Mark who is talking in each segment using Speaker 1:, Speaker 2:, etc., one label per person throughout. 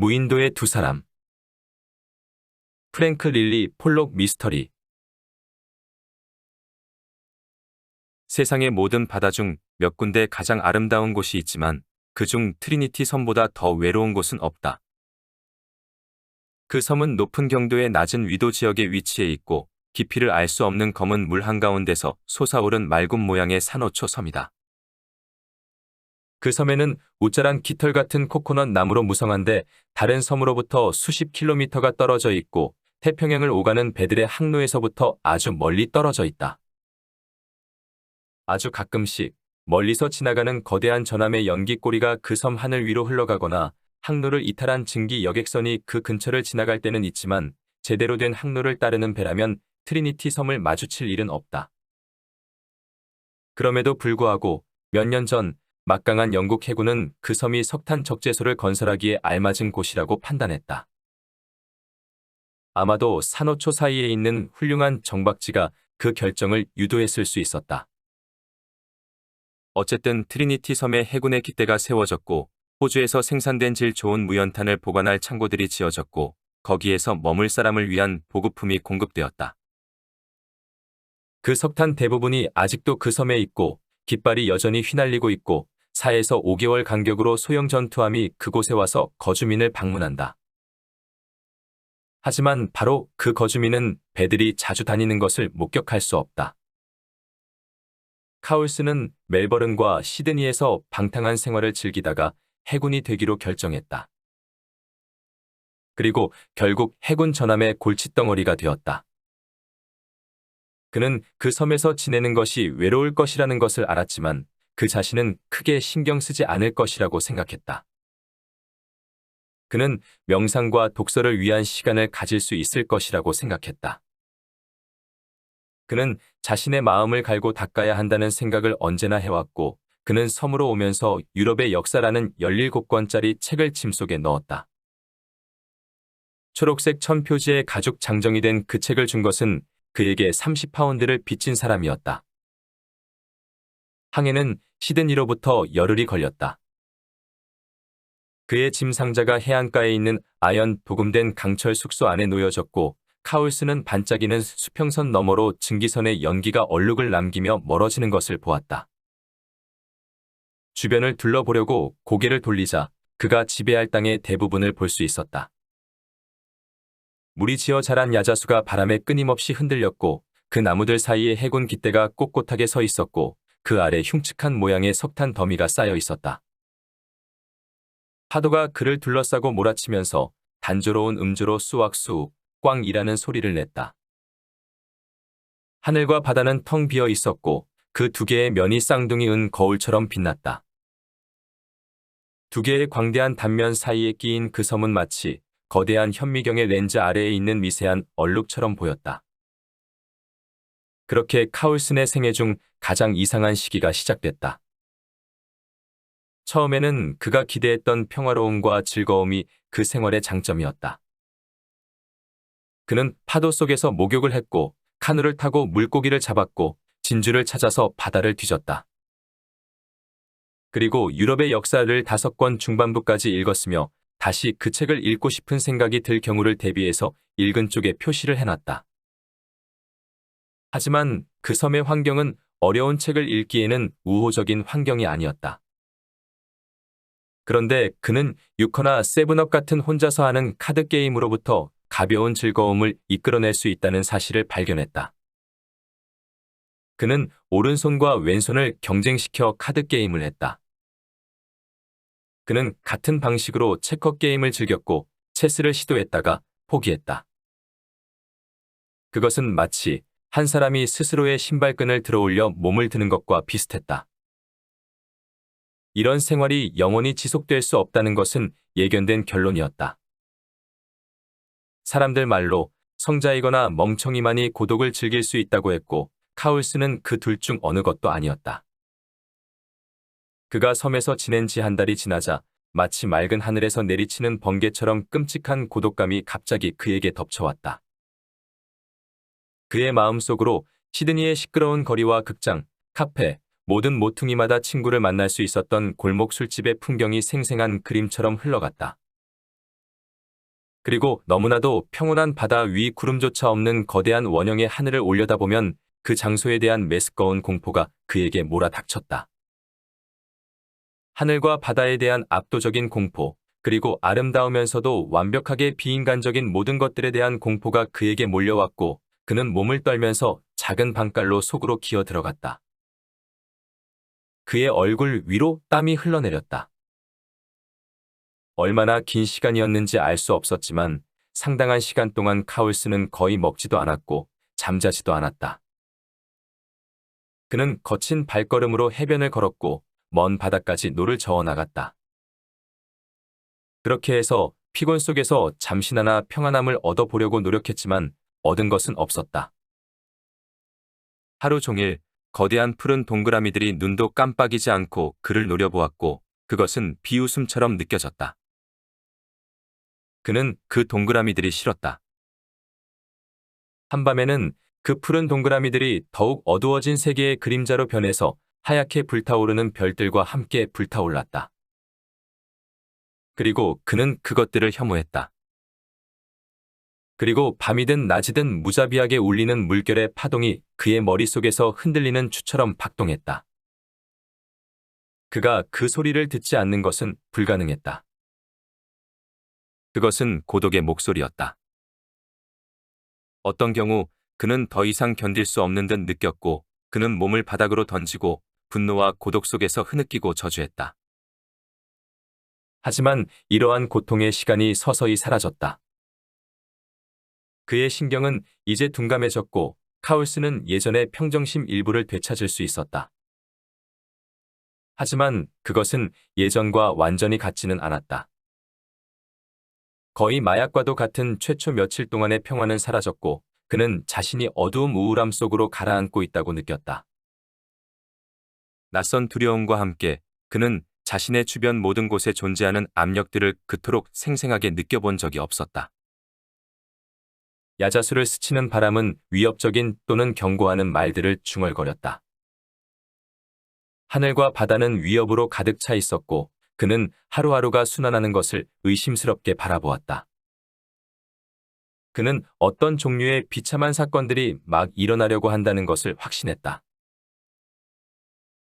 Speaker 1: 무인도의 두 사람. 프랭크 릴리 폴록 미스터리. 세상의 모든 바다 중 몇 군데 가장 아름다운 곳이 있지만 그중 트리니티 섬보다 더 외로운 곳은 없다. 그 섬은 높은 경도의 낮은 위도 지역에 위치해 있고 깊이를 알 수 없는 검은 물 한가운데서 솟아오른 맑은 모양의 산호초 섬이다. 그 섬에는 우짜란 깃털 같은 코코넛 나무로 무성한데 다른 섬으로부터 수십 킬로미터가 떨어져 있고 태평양을 오가는 배들의 항로에서부터 아주 멀리 떨어져 있다. 아주 가끔씩 멀리서 지나가는 거대한 전함의 연기꼬리가 그 섬 하늘 위로 흘러가거나 항로를 이탈한 증기 여객선이 그 근처를 지나갈 때는 있지만 제대로 된 항로를 따르는 배라면 트리니티 섬을 마주칠 일은 없다. 그럼에도 불구하고 몇 년 전 막강한 영국 해군은 그 섬이 석탄 적재소를 건설하기에 알맞은 곳이라고 판단했다. 아마도 산호초 사이에 있는 훌륭한 정박지가 그 결정을 유도했을 수 있었다. 어쨌든 트리니티 섬에 해군의 깃대가 세워졌고 호주에서 생산된 질 좋은 무연탄을 보관할 창고들이 지어졌고 거기에서 머물 사람을 위한 보급품이 공급되었다. 그 석탄 대부분이 아직도 그 섬에 있고 깃발이 여전히 휘날리고 있고 4에서 5개월 간격으로 소형 전투함이 그곳에 와서 거주민을 방문한다. 하지만 바로 그 거주민은 배들이 자주 다니는 것을 목격할 수 없다. 카울스는 멜버른과 시드니에서 방탕한 생활을 즐기다가 해군이 되기로 결정했다. 그리고 결국 해군 전함의 골칫덩어리가 되었다. 그는 그 섬에서 지내는 것이 외로울 것이라는 것을 알았지만 그 자신은 크게 신경 쓰지 않을 것이라고 생각했다. 그는 명상과 독서를 위한 시간을 가질 수 있을 것이라고 생각했다. 그는 자신의 마음을 갈고 닦아야 한다는 생각을 언제나 해왔고 그는 섬으로 오면서 유럽의 역사라는 17권짜리 책을 짐속에 넣었다. 초록색 1000표지의 가죽 장정이 된 그 책을 준 것은 그에게 30파운드를 빚진 사람이었다. 항해는 시드니로부터 열흘이 걸렸다. 그의 짐 상자가 해안가에 있는 아연 도금된 강철 숙소 안에 놓여졌고 카울스는 반짝이는 수평선 너머로 증기선의 연기가 얼룩을 남기며 멀어지는 것을 보았다. 주변을 둘러보려고 고개를 돌리자 그가 지배할 땅의 대부분을 볼 수 있었다. 물이 지어 자란 야자수가 바람에 끊임없이 흔들렸고 그 나무들 사이에 해군 깃대가 꼿꼿하게 서 있었고 그 아래 흉측한 모양의 석탄 더미가 쌓여 있었다. 파도가 그를 둘러싸고 몰아치면서 단조로운 음조로 수왁수욱 꽝이라는 소리를 냈다. 하늘과 바다는 텅 비어 있었고 그 두 개의 면이 쌍둥이 은 거울처럼 빛났다. 두 개의 광대한 단면 사이에 끼인 그 섬은 마치 거대한 현미경의 렌즈 아래에 있는 미세한 얼룩처럼 보였다. 그렇게 카울슨의 생애 중 가장 이상한 시기가 시작됐다. 처음에는 그가 기대했던 평화로움과 즐거움이 그 생활의 장점이었다. 그는 파도 속에서 목욕을 했고 카누를 타고 물고기를 잡았고 진주를 찾아서 바다를 뒤졌다. 그리고 유럽의 역사를 5권 중반부까지 읽었으며 다시 그 책을 읽고 싶은 생각이 들 경우를 대비해서 읽은 쪽에 표시를 해놨다. 하지만 그 섬의 환경은 어려운 책을 읽기에는 우호적인 환경이 아니었다. 그런데 그는 유커나 세븐업 같은 혼자서 하는 카드 게임으로부터 가벼운 즐거움을 이끌어낼 수 있다는 사실을 발견했다. 그는 오른손과 왼손을 경쟁시켜 카드 게임을 했다. 그는 같은 방식으로 체커 게임을 즐겼고 체스를 시도했다가 포기했다. 그것은 마치 한 사람이 스스로의 신발끈을 들어올려 몸을 드는 것과 비슷했다. 이런 생활이 영원히 지속될 수 없다는 것은 예견된 결론이었다. 사람들 말로 성자이거나 멍청이만이 고독을 즐길 수 있다고 했고 카울스는 그 둘 중 어느 것도 아니었다. 그가 섬에서 지낸 지 한 달이 지나자 마치 맑은 하늘에서 내리치는 번개처럼 끔찍한 고독감이 갑자기 그에게 덮쳐왔다. 그의 마음속으로 시드니의 시끄러운 거리와 극장, 카페, 모든 모퉁이마다 친구를 만날 수 있었던 골목 술집의 풍경이 생생한 그림처럼 흘러갔다. 그리고 너무나도 평온한 바다 위 구름조차 없는 거대한 원형의 하늘을 올려다보면 그 장소에 대한 메스꺼운 공포가 그에게 몰아닥쳤다. 하늘과 바다에 대한 압도적인 공포, 그리고 아름다우면서도 완벽하게 비인간적인 모든 것들에 대한 공포가 그에게 몰려왔고 그는 몸을 떨면서 작은 방깔로 속으로 기어 들어갔다. 그의 얼굴 위로 땀이 흘러내렸다. 얼마나 긴 시간이었는지 알 수 없었지만 상당한 시간 동안 카울스는 거의 먹지도 않았고 잠자지도 않았다. 그는 거친 발걸음으로 해변을 걸었고 먼 바다까지 노를 저어 나갔다. 그렇게 해서 피곤 속에서 잠시나마 평안함을 얻어보려고 노력했지만 얻은 것은 없었다. 하루 종일 거대한 푸른 동그라미들이 눈도 깜빡이지 않고 그를 노려보았고 그것은 비웃음처럼 느껴졌다. 그는 그 동그라미들이 싫었다. 한밤에는 그 푸른 동그라미들이 더욱 어두워진 세계의 그림자로 변해서 하얗게 불타오르는 별들과 함께 불타올랐다. 그리고 그는 그것들을 혐오했다. 그리고 밤이든 낮이든 무자비하게 울리는 물결의 파동이 그의 머릿속에서 흔들리는 추처럼 박동했다. 그가 그 소리를 듣지 않는 것은 불가능했다. 그것은 고독의 목소리였다. 어떤 경우 그는 더 이상 견딜 수 없는 듯 느꼈고 그는 몸을 바닥으로 던지고 분노와 고독 속에서 흐느끼고 저주했다. 하지만 이러한 고통의 시간이 서서히 사라졌다. 그의 신경은 이제 둔감해졌고 카울스는 예전의 평정심 일부를 되찾을 수 있었다. 하지만 그것은 예전과 완전히 같지는 않았다. 거의 마약과도 같은 최초 며칠 동안의 평화는 사라졌고 그는 자신이 어두움 우울함 속으로 가라앉고 있다고 느꼈다. 낯선 두려움과 함께 그는 자신의 주변 모든 곳에 존재하는 압력들을 그토록 생생하게 느껴본 적이 없었다. 야자수를 스치는 바람은 위협적인 또는 경고하는 말들을 중얼거렸다. 하늘과 바다는 위협으로 가득 차 있었고 그는 하루하루가 순환하는 것을 의심스럽게 바라보았다. 그는 어떤 종류의 비참한 사건들이 막 일어나려고 한다는 것을 확신했다.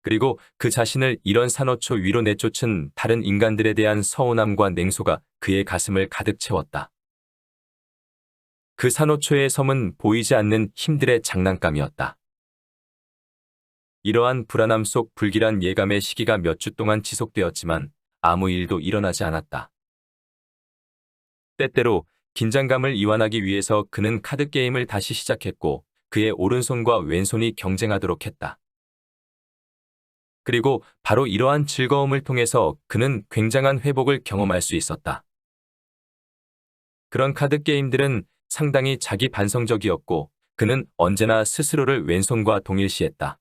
Speaker 1: 그리고 그 자신을 이런 산호초 위로 내쫓은 다른 인간들에 대한 서운함과 냉소가 그의 가슴을 가득 채웠다. 그 산호초의 섬은 보이지 않는 힘들의 장난감이었다. 이러한 불안함 속 불길한 예감의 시기가 몇 주 동안 지속되었지만 아무 일도 일어나지 않았다. 때때로 긴장감을 이완하기 위해서 그는 카드게임을 다시 시작했고 그의 오른손과 왼손이 경쟁하도록 했다. 그리고 바로 이러한 즐거움을 통해서 그는 굉장한 회복을 경험할 수 있었다. 그런 카드게임들은 상당히 자기 반성적이었고 그는 언제나 스스로를 왼손과 동일시했다.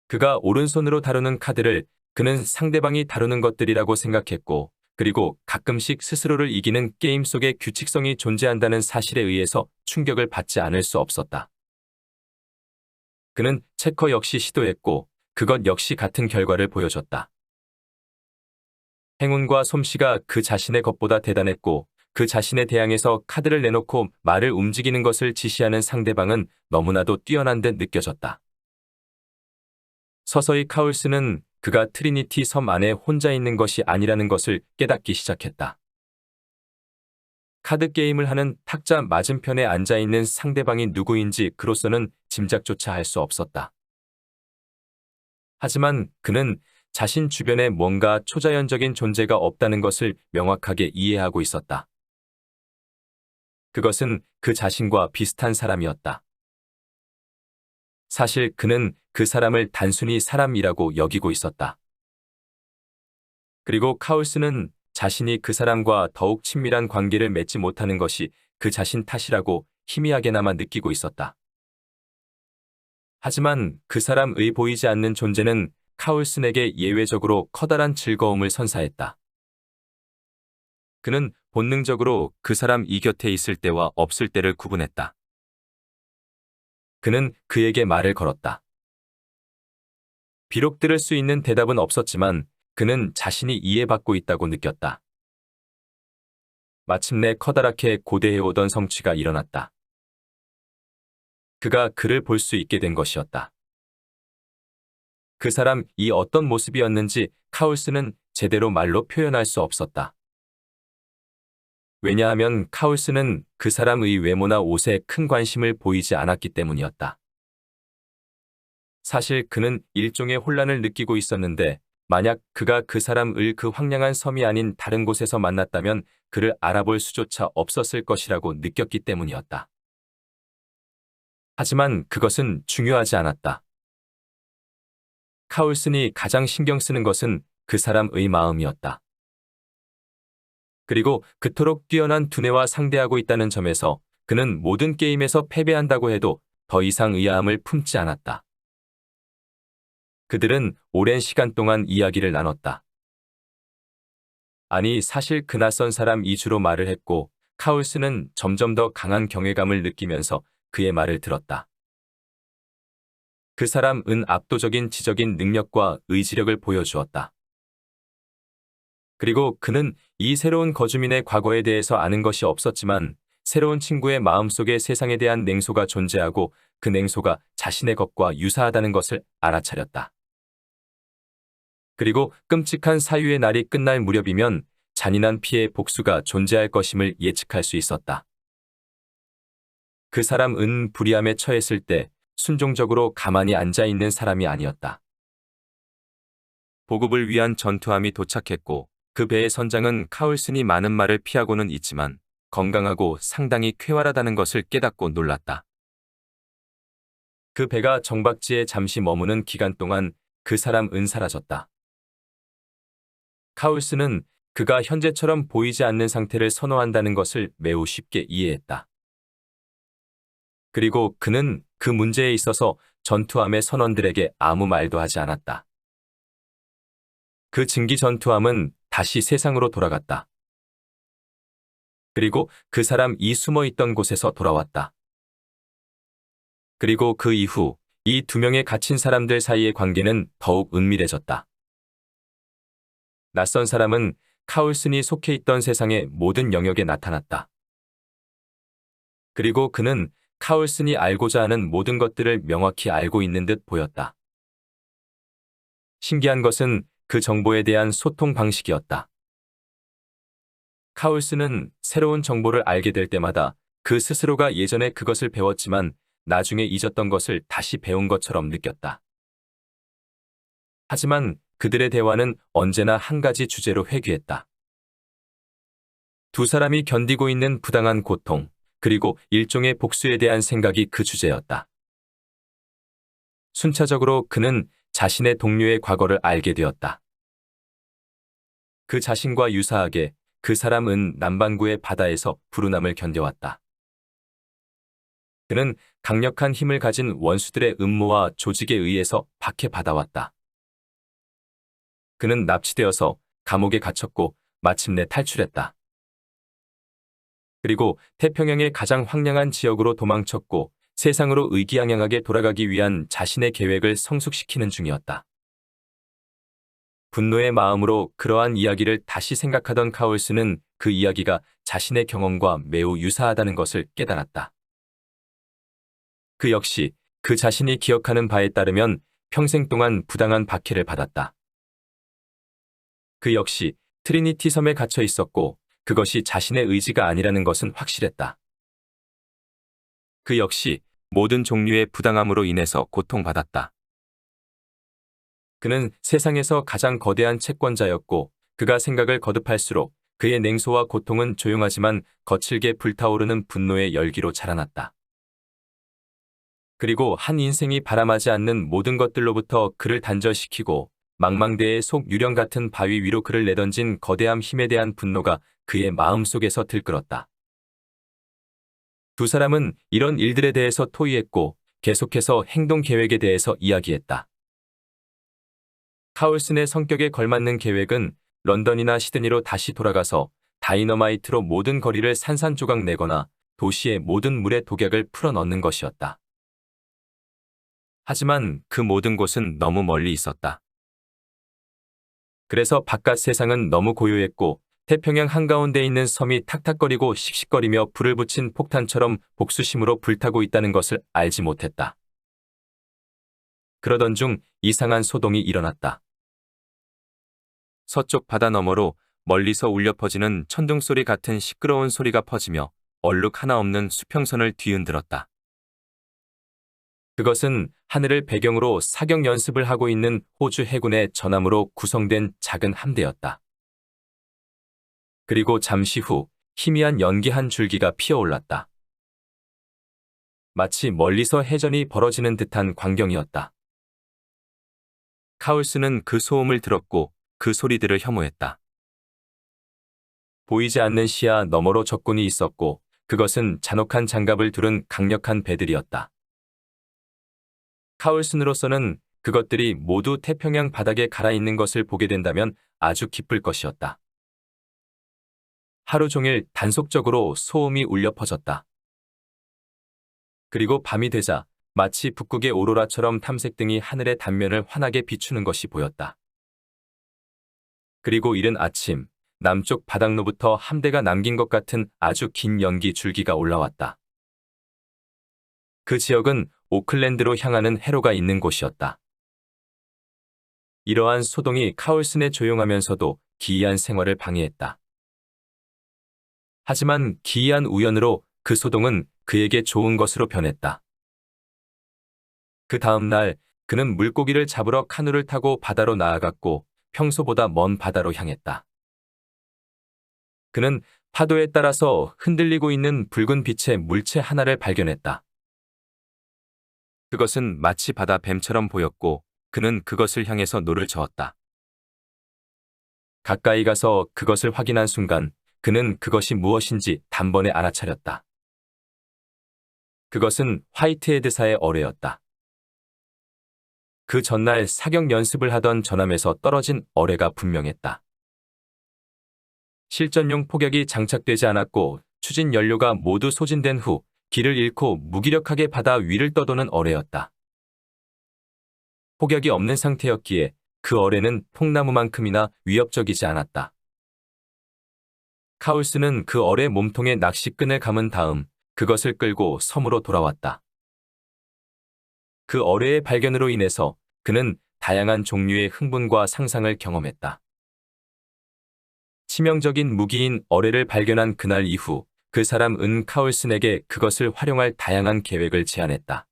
Speaker 1: 그가 오른손으로 다루는 카드를 그는 상대방이 다루는 것들이라고 생각했고 그리고 가끔씩 스스로를 이기는 게임 속에 규칙성이 존재한다는 사실에 의해서 충격을 받지 않을 수 없었다. 그는 체커 역시 시도했고 그것 역시 같은 결과를 보여줬다. 행운과 솜씨가 그 자신의 것보다 대단했고 그 자신의 대항에서 카드를 내놓고 말을 움직이는 것을 지시하는 상대방은 너무나도 뛰어난 듯 느껴졌다. 서서히 카울스는 그가 트리니티 섬 안에 혼자 있는 것이 아니라는 것을 깨닫기 시작했다. 카드게임을 하는 탁자 맞은편에 앉아있는 상대방이 누구인지 그로서는 짐작조차 할 수 없었다. 하지만 그는 자신 주변에 뭔가 초자연적인 존재가 없다는 것을 명확하게 이해하고 있었다. 그것은 그 자신과 비슷한 사람이었다. 사실 그는 그 사람을 단순히 사람이라고 여기고 있었다. 그리고 카울스는 자신이 그 사람과 더욱 친밀한 관계를 맺지 못하는 것이 그 자신 탓이라고 희미하게나마 느끼고 있었다. 하지만 그 사람의 보이지 않는 존재는 카울슨에게 예외적으로 커다란 즐거움을 선사했다. 그는 본능적으로 그 사람 이 곁에 있을 때와 없을 때를 구분했다. 그는 그에게 말을 걸었다. 비록 들을 수 있는 대답은 없었지만 그는 자신이 이해받고 있다고 느꼈다. 마침내 커다랗게 고대해오던 성취가 일어났다. 그가 그를 볼 수 있게 된 것이었다. 그 사람이 어떤 모습이었는지 카울스는 제대로 말로 표현할 수 없었다. 왜냐하면 카울스는 그 사람의 외모나 옷에 큰 관심을 보이지 않았기 때문이었다. 사실 그는 일종의 혼란을 느끼고 있었는데 만약 그가 그 사람을 그 황량한 섬이 아닌 다른 곳에서 만났다면 그를 알아볼 수조차 없었을 것이라고 느꼈기 때문이었다. 하지만 그것은 중요하지 않았다. 카울슨이 가장 신경 쓰는 것은 그 사람의 마음이었다. 그리고 그토록 뛰어난 두뇌와 상대하고 있다는 점에서 그는 모든 게임에서 패배한다고 해도 더 이상 의아함을 품지 않았다. 그들은 오랜 시간 동안 이야기를 나눴다. 아니, 사실 그 낯선 사람 이주로 말을 했고 카울슨은 점점 더 강한 경외감을 느끼면서 그의 말을 들었다. 그 사람은 압도적인 지적인 능력과 의지력을 보여주었다. 그리고 그는 이 새로운 거주민의 과거에 대해서 아는 것이 없었지만 새로운 친구의 마음속에 세상에 대한 냉소가 존재하고 그 냉소가 자신의 것과 유사하다는 것을 알아차렸다. 그리고 끔찍한 사유의 날이 끝날 무렵이면 잔인한 피해의 복수가 존재할 것임을 예측할 수 있었다. 그 사람은 불의함에 처했을 때 순종적으로 가만히 앉아있는 사람이 아니었다. 보급을 위한 전투함이 도착했고 그 배의 선장은 카울슨이 많은 말을 피하고는 있지만 건강하고 상당히 쾌활하다는 것을 깨닫고 놀랐다. 그 배가 정박지에 잠시 머무는 기간 동안 그 사람은 사라졌다. 카울슨은 그가 현재처럼 보이지 않는 상태를 선호한다는 것을 매우 쉽게 이해했다. 그리고 그는 그 문제에 있어서 전투함의 선원들에게 아무 말도 하지 않았다. 그 증기 전투함은 다시 세상으로 돌아갔다. 그리고 그 사람이 숨어 있던 곳에서 돌아왔다. 그리고 그 이후 이 두 명의 갇힌 사람들 사이의 관계는 더욱 은밀해졌다. 낯선 사람은 카울슨이 속해 있던 세상의 모든 영역에 나타났다. 그리고 그는 카울슨이 알고자 하는 모든 것들을 명확히 알고 있는 듯 보였다. 신기한 것은 그 정보에 대한 소통 방식이었다. 카울슨은 새로운 정보를 알게 될 때마다 그 스스로가 예전에 그것을 배웠지만 나중에 잊었던 것을 다시 배운 것처럼 느꼈다. 하지만 그들의 대화는 언제나 한 가지 주제로 회귀했다. 두 사람이 견디고 있는 부당한 고통, 그리고 일종의 복수에 대한 생각이 그 주제였다. 순차적으로 그는 자신의 동료의 과거를 알게 되었다. 그 자신과 유사하게 그 사람은 남반구의 바다에서 불운함을 견뎌왔다. 그는 강력한 힘을 가진 원수들의 음모와 조직에 의해서 박해받아왔다. 그는 납치되어서 감옥에 갇혔고 마침내 탈출했다. 그리고 태평양의 가장 황량한 지역으로 도망쳤고 세상으로 의기양양하게 돌아가기 위한 자신의 계획을 성숙시키는 중이었다. 분노의 마음으로 그러한 이야기를 다시 생각하던 카울슨은 그 이야기가 자신의 경험과 매우 유사하다는 것을 깨달았다. 그 역시 그 자신이 기억하는 바에 따르면 평생 동안 부당한 박해를 받았다. 그 역시 트리니티 섬에 갇혀 있었고 그것이 자신의 의지가 아니라는 것은 확실했다. 그 역시 모든 종류의 부당함으로 인해서 고통받았다. 그는 세상에서 가장 거대한 채권자였고 그가 생각을 거듭할수록 그의 냉소와 고통은 조용하지만 거칠게 불타오르는 분노의 열기로 자라났다. 그리고 한 인생이 바람하지 않는 모든 것들로부터 그를 단절시키고 망망대해의 속 유령 같은 바위 위로 그를 내던진 거대한 힘에 대한 분노가 그의 마음속에서 들끓었다. 두 사람은 이런 일들에 대해서 토의했고 계속해서 행동 계획에 대해서 이야기했다. 카울슨의 성격에 걸맞는 계획은 런던이나 시드니로 다시 돌아가서 다이너마이트로 모든 거리를 산산조각 내거나 도시의 모든 물의 독약을 풀어넣는 것이었다. 하지만 그 모든 곳은 너무 멀리 있었다. 그래서 바깥 세상은 너무 고요했고 태평양 한가운데 있는 섬이 탁탁거리고 씩씩거리며 불을 붙인 폭탄처럼 복수심으로 불타고 있다는 것을 알지 못했다. 그러던 중 이상한 소동이 일어났다. 서쪽 바다 너머로 멀리서 울려 퍼지는 천둥소리 같은 시끄러운 소리가 퍼지며 얼룩 하나 없는 수평선을 뒤흔들었다. 그것은 하늘을 배경으로 사격 연습을 하고 있는 호주 해군의 전함으로 구성된 작은 함대였다. 그리고 잠시 후 희미한 연기 한 줄기가 피어올랐다. 마치 멀리서 해전이 벌어지는 듯한 광경이었다. 카울스는 그 소음을 들었고 그 소리들을 혐오했다. 보이지 않는 시야 너머로 적군이 있었고 그것은 잔혹한 장갑을 두른 강력한 배들이었다. 카울슨으로서는 그것들이 모두 태평양 바닥에 갈아있는 것을 보게 된다면 아주 기쁠 것이었다. 하루 종일 단속적으로 소음이 울려 퍼졌다. 그리고 밤이 되자 마치 북극의 오로라처럼 탐색등이 하늘의 단면을 환하게 비추는 것이 보였다. 그리고 이른 아침, 남쪽 바닥로부터 함대가 남긴 것 같은 아주 긴 연기 줄기가 올라왔다. 그 지역은 오클랜드로 향하는 해로가 있는 곳이었다. 이러한 소동이 카울슨의 조용하면서도 기이한 생활을 방해했다. 하지만 기이한 우연으로 그 소동은 그에게 좋은 것으로 변했다. 그 다음 날 그는 물고기를 잡으러 카누를 타고 바다로 나아갔고 평소보다 먼 바다로 향했다. 그는 파도에 따라서 흔들리고 있는 붉은 빛의 물체 하나를 발견했다. 그것은 마치 바다 뱀처럼 보였고 그는 그것을 향해서 노를 저었다. 가까이 가서 그것을 확인한 순간 그는 그것이 무엇인지 단번에 알아차렸다. 그것은 화이트헤드사의 어뢰였다. 그 전날 사격 연습을 하던 전함에서 떨어진 어뢰가 분명했다. 실전용 폭격이 장착되지 않았고 추진 연료가 모두 소진된 후 길을 잃고 무기력하게 바다 위를 떠도는 어뢰였다. 폭격이 없는 상태였기에 그 어뢰는 통나무만큼이나 위협적이지 않았다. 카울스는 그 어뢰 몸통에 낚시끈을 감은 다음 그것을 끌고 섬으로 돌아왔다. 그 어뢰의 발견으로 인해서 그는 다양한 종류의 흥분과 상상을 경험했다. 치명적인 무기인 어뢰를 발견한 그날 이후 그 사람은 카울슨에게 그것을 활용할 다양한 계획을 제안했다.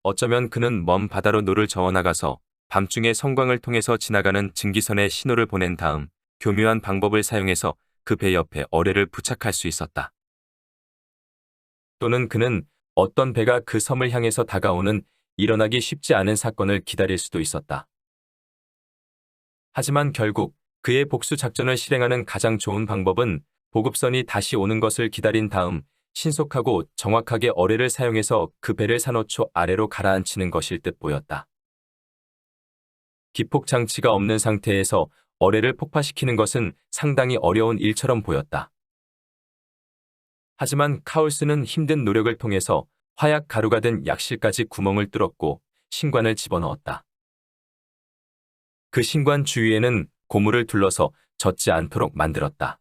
Speaker 1: 어쩌면 그는 먼 바다로 노를 저어나가서 밤중에 성광을 통해서 지나가는 증기선에 신호를 보낸 다음 교묘한 방법을 사용해서 그 배 옆에 어뢰를 부착할 수 있었다. 또는 그는 어떤 배가 그 섬을 향해서 다가오는 일어나기 쉽지 않은 사건을 기다릴 수도 있었다. 하지만 결국 그의 복수 작전을 실행하는 가장 좋은 방법은 보급선이 다시 오는 것을 기다린 다음 신속하고 정확하게 어뢰를 사용해서 그 배를 산호초 아래로 가라앉히는 것일 듯 보였다. 기폭 장치가 없는 상태에서 어뢰를 폭파시키는 것은 상당히 어려운 일처럼 보였다. 하지만 카울스는 힘든 노력을 통해서 화약 가루가 된 약실까지 구멍을 뚫었고 신관을 집어넣었다. 그 신관 주위에는 고무를 둘러서 젖지 않도록 만들었다.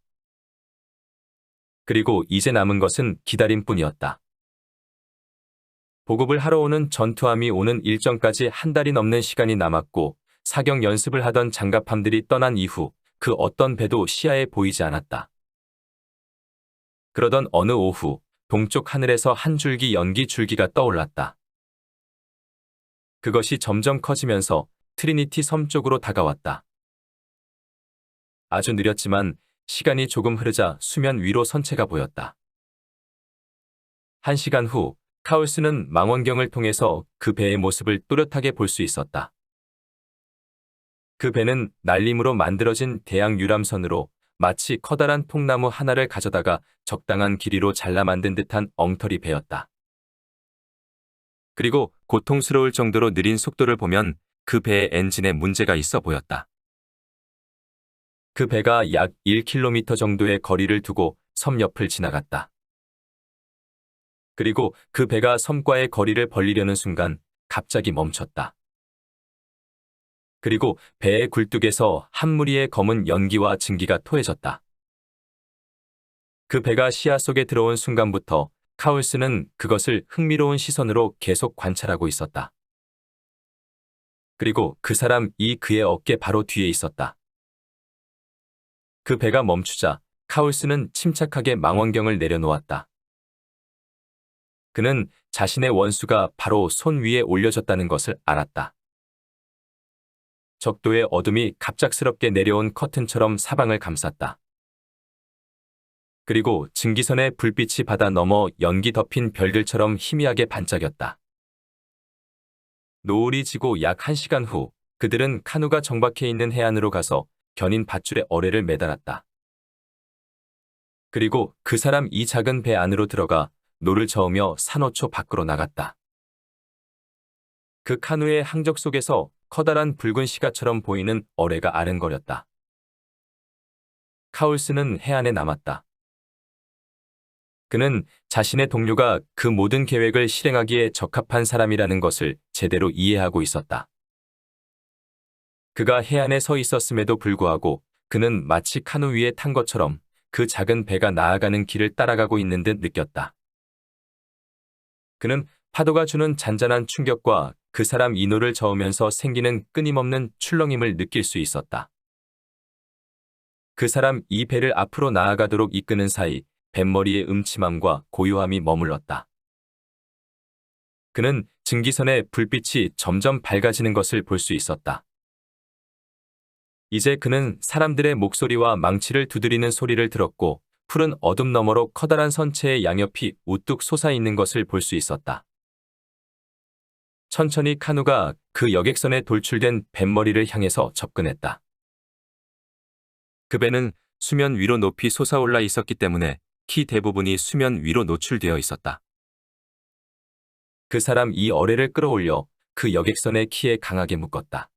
Speaker 1: 그리고 이제 남은 것은 기다림뿐이었다. 보급을 하러 오는 전투함이 오는 일정까지 한 달이 넘는 시간이 남았고 사격 연습을 하던 장갑함들이 떠난 이후 그 어떤 배도 시야에 보이지 않았다. 그러던 어느 오후 동쪽 하늘에서 한 줄기 연기 줄기가 떠올랐다. 그것이 점점 커지면서 트리니티 섬 쪽으로 다가왔다. 아주 느렸지만 시간이 조금 흐르자 수면 위로 선체가 보였다. 1시간 후 카울스는 망원경을 통해서 그 배의 모습을 또렷하게 볼 수 있었다. 그 배는 날림으로 만들어진 대양 유람선으로 마치 커다란 통나무 하나를 가져다가 적당한 길이로 잘라 만든 듯한 엉터리 배였다. 그리고 고통스러울 정도로 느린 속도를 보면 그 배의 엔진에 문제가 있어 보였다. 그 배가 약 1km 정도의 거리를 두고 섬 옆을 지나갔다. 그리고 그 배가 섬과의 거리를 벌리려는 순간 갑자기 멈췄다. 그리고 배의 굴뚝에서 한 무리의 검은 연기와 증기가 토해졌다. 그 배가 시야 속에 들어온 순간부터 카울스는 그것을 흥미로운 시선으로 계속 관찰하고 있었다. 그리고 그 사람이 그의 어깨 바로 뒤에 있었다. 그 배가 멈추자 카울스는 침착하게 망원경을 내려놓았다. 그는 자신의 원수가 바로 손 위에 올려졌다는 것을 알았다. 적도의 어둠이 갑작스럽게 내려온 커튼처럼 사방을 감쌌다. 그리고 증기선의 불빛이 바다 너머 연기 덮인 별들처럼 희미하게 반짝였다. 노을이 지고 약 1시간 후 그들은 카누가 정박해 있는 해안으로 가서 견인 밧줄에 어뢰를 매달았다. 그리고 그 사람 이 작은 배 안으로 들어가 노를 저으며 산호초 밖으로 나갔다. 그 카누의 항적 속에서 커다란 붉은 시가처럼 보이는 어뢰가 아른거렸다. 카울스는 해안에 남았다. 그는 자신의 동료가 그 모든 계획을 실행하기에 적합한 사람이라는 것을 제대로 이해하고 있었다. 그가 해안에 서 있었음에도 불구하고 그는 마치 카누 위에 탄 것처럼 그 작은 배가 나아가는 길을 따라가고 있는 듯 느꼈다. 그는 파도가 주는 잔잔한 충격과 그 사람 인호를 저으면서 생기는 끊임없는 출렁임을 느낄 수 있었다. 그 사람 이 배를 앞으로 나아가도록 이끄는 사이 뱃머리의 음침함과 고요함이 머물렀다. 그는 증기선의 불빛이 점점 밝아지는 것을 볼 수 있었다. 이제 그는 사람들의 목소리와 망치를 두드리는 소리를 들었고 푸른 어둠 너머로 커다란 선체의 양옆이 우뚝 솟아있는 것을 볼 수 있었다. 천천히 카누가 그 여객선에 돌출된 뱃머리를 향해서 접근했다. 그 배는 수면 위로 높이 솟아올라 있었기 때문에 키 대부분이 수면 위로 노출되어 있었다. 그 사람 이 어뢰를 끌어올려 그 여객선의 키에 강하게 묶었다.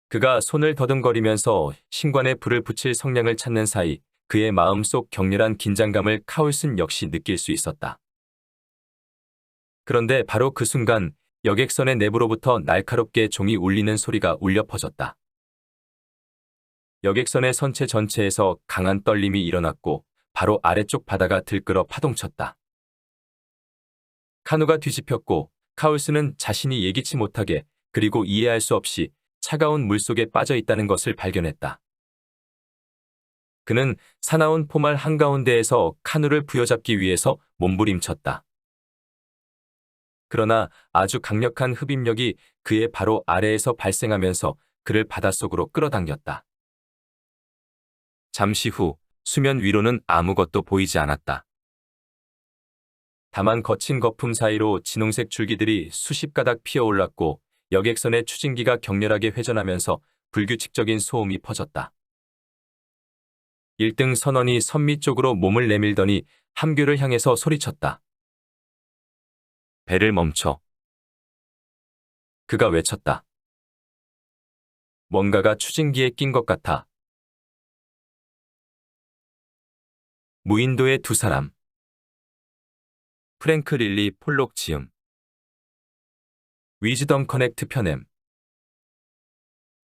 Speaker 1: 그가 손을 더듬거리면서 신관에 불을 붙일 성냥을 찾는 사이 그의 마음속 격렬한 긴장감을 카울슨 역시 느낄 수 있었다. 그런데 바로 그 순간 여객선의 내부로부터 날카롭게 종이 울리는 소리가 울려 퍼졌다. 여객선의 선체 전체에서 강한 떨림이 일어났고 바로 아래쪽 바다가 들끓어 파동쳤다. 카누가 뒤집혔고 카울스는 자신이 예기치 못하게 그리고 이해할 수 없이 차가운 물속에 빠져 있다는 것을 발견했다. 그는 사나운 포말 한가운데에서 카누를 부여잡기 위해서 몸부림쳤다. 그러나 아주 강력한 흡입력이 그의 바로 아래에서 발생하면서 그를 바닷속으로 끌어당겼다. 잠시 후 수면 위로는 아무것도 보이지 않았다. 다만 거친 거품 사이로 진홍색 줄기들이 수십 가닥 피어올랐고 여객선의 추진기가 격렬하게 회전하면서 불규칙적인 소음이 퍼졌다. 1등 선원이 선미 쪽으로 몸을 내밀더니 함교를 향해서 소리쳤다. 배를 멈춰. 그가 외쳤다. 뭔가가 추진기에 낀 것 같아. 무인도의 두 사람. 프랭크 릴리 폴록 지음. 위즈덤 커넥트 편엠.